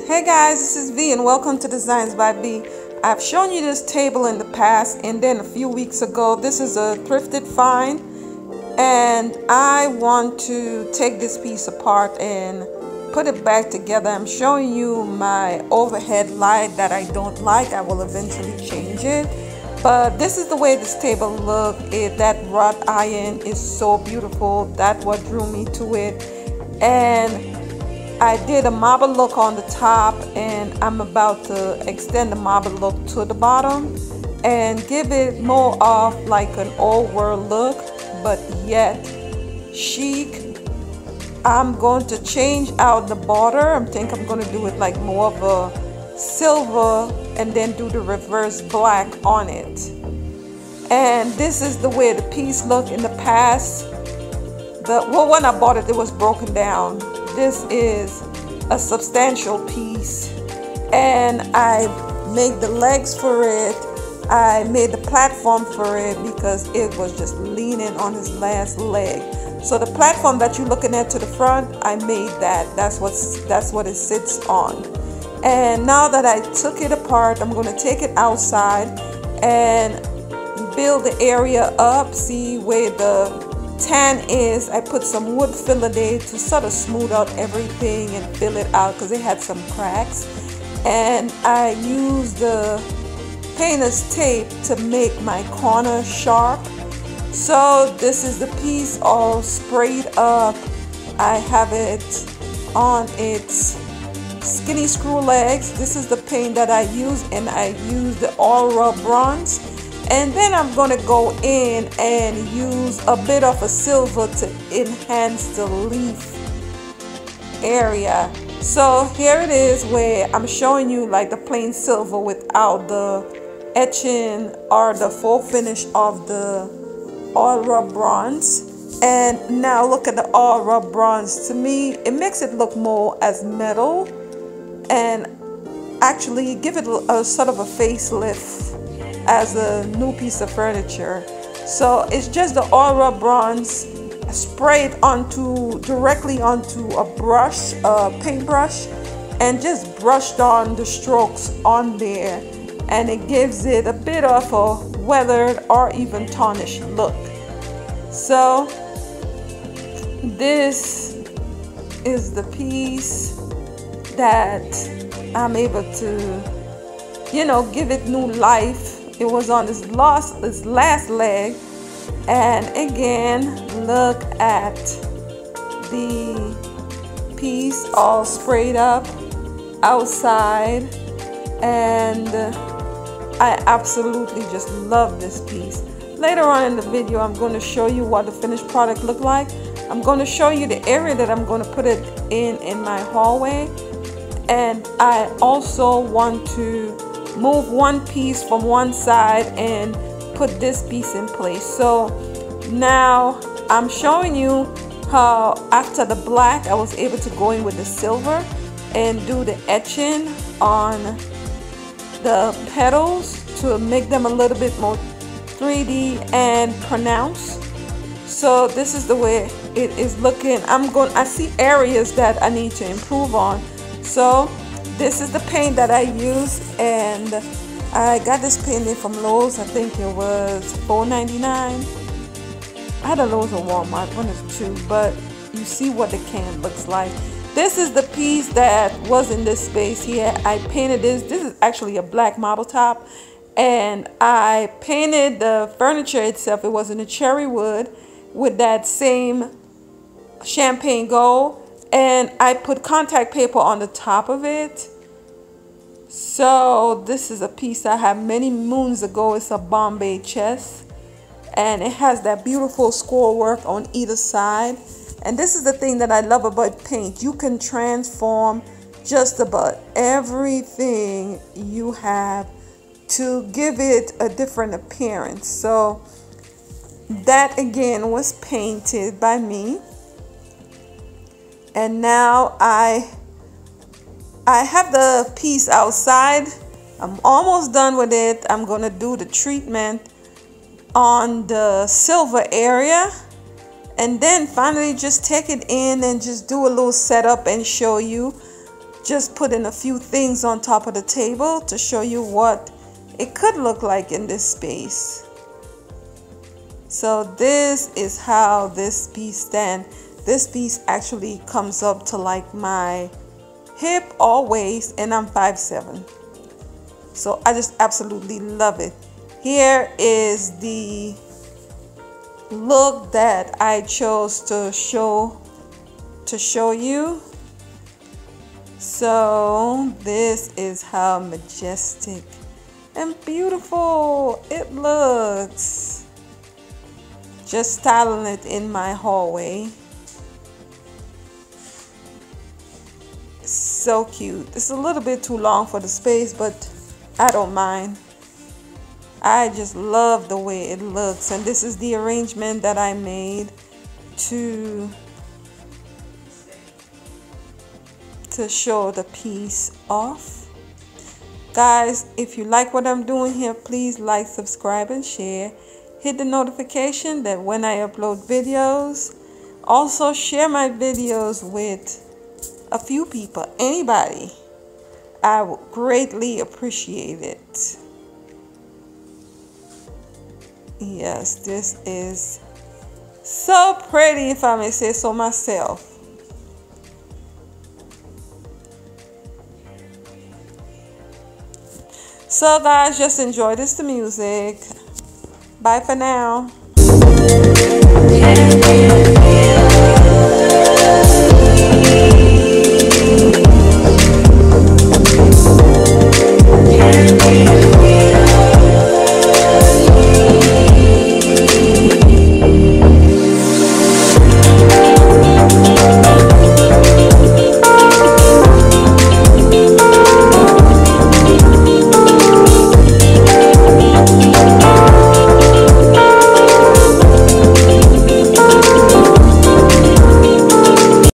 Hey guys, this is V and welcome to Designs by V. I've shown you this table in the past, and then a few weeks ago this is a thrifted find, and I want to take this piece apart and put it back together. I'm showing you my overhead light that I don't like. I will eventually change it, but this is the way this table looks. That wrought iron is so beautiful. That's what drew me to it. And I did a marble look on the top, and I'm about to extend the marble look to the bottom and give it more of like an old world look, but yet chic. I'm going to change out the border. I think I'm going to do it like more of a silver and then do the reverse black on it. And this is the way the piece looked in the past. When I bought it, it was broken down. This is a substantial piece, and I made the legs for it. I made the platform for it because it was just leaning on his last leg. So the platform that you're looking at to the front, I made that. That's what it sits on. And now that I took it apart, I'm going to take it outside and build the area up. See where the tan is. I put some wood filler there to sort of smooth out everything and fill it out because it had some cracks, and I used the painter's tape to make my corner sharp. So this is the piece all sprayed up. I have it on its skinny screw legs. This is the paint that I use, and I use the Aura Bronze. And then I'm going to go in and use a bit of a silver to enhance the leaf area. So here it is where I'm showing you like the plain silver without the etching or the full finish of the Aura Bronze. And now look at the Aura Bronze. To me, it makes it look more as metal and actually give it a sort of a facelift as a new piece of furniture. So it's just the Aura Bronze sprayed directly onto a brush, paintbrush, and just brushed on the strokes on there, and it gives it a bit of a weathered or even tarnished look. So this is the piece that I'm able to, give it new life. It was on its last leg, and again, look at the piece all sprayed up outside, and I absolutely just love this piece. Later on in the video, I'm going to show you what the finished product looked like. I'm going to show you the area that I'm going to put it in my hallway, and I also want to move one piece from one side and put this piece in place. So now I'm showing you how after the black I was able to go in with the silver and do the etching on the petals to make them a little bit more 3D and pronounced. So this is the way it is looking. I see areas that I need to improve on. So this is the paint that I use, and I got this paint in from Lowe's. I think it was $4.99. I had a Lowe's or Walmart, one of the two, but you see what the can looks like. This is the piece that was in this space here. I painted this. This is actually a black marble top, and I painted the furniture itself. It was in a cherry wood with that same champagne gold. And I put contact paper on the top of it. So this is a piece I had many moons ago. It's a Bombay chest, and it has that beautiful score work on either side. And this is the thing that I love about paint. You can transform just about everything you have to give it a different appearance. So that again was painted by me. And now I have the piece outside. I'm almost done with it. I'm going to do the treatment on the silver area, and then finally just take it in and just do a little setup and show you just putting a few things on top of the table to show you what it could look like in this space. So this is how this piece stands. This piece actually comes up to like my hip or waist, and I'm 5'7". So I just absolutely love it. Here is the look that I chose to show you. So this is how majestic and beautiful it looks. Just styling it in my hallway. So cute. It's a little bit too long for the space, but I don't mind. I just love the way it looks, and this is the arrangement that I made to show the piece off. Guys, if you like what I'm doing here, please like, subscribe, and share. Hit the notification that when I upload videos. Also share my videos with a few people, anybody. I would greatly appreciate it. Yes, this is so pretty, if I may say so myself. So guys, just enjoy the music. Bye for now.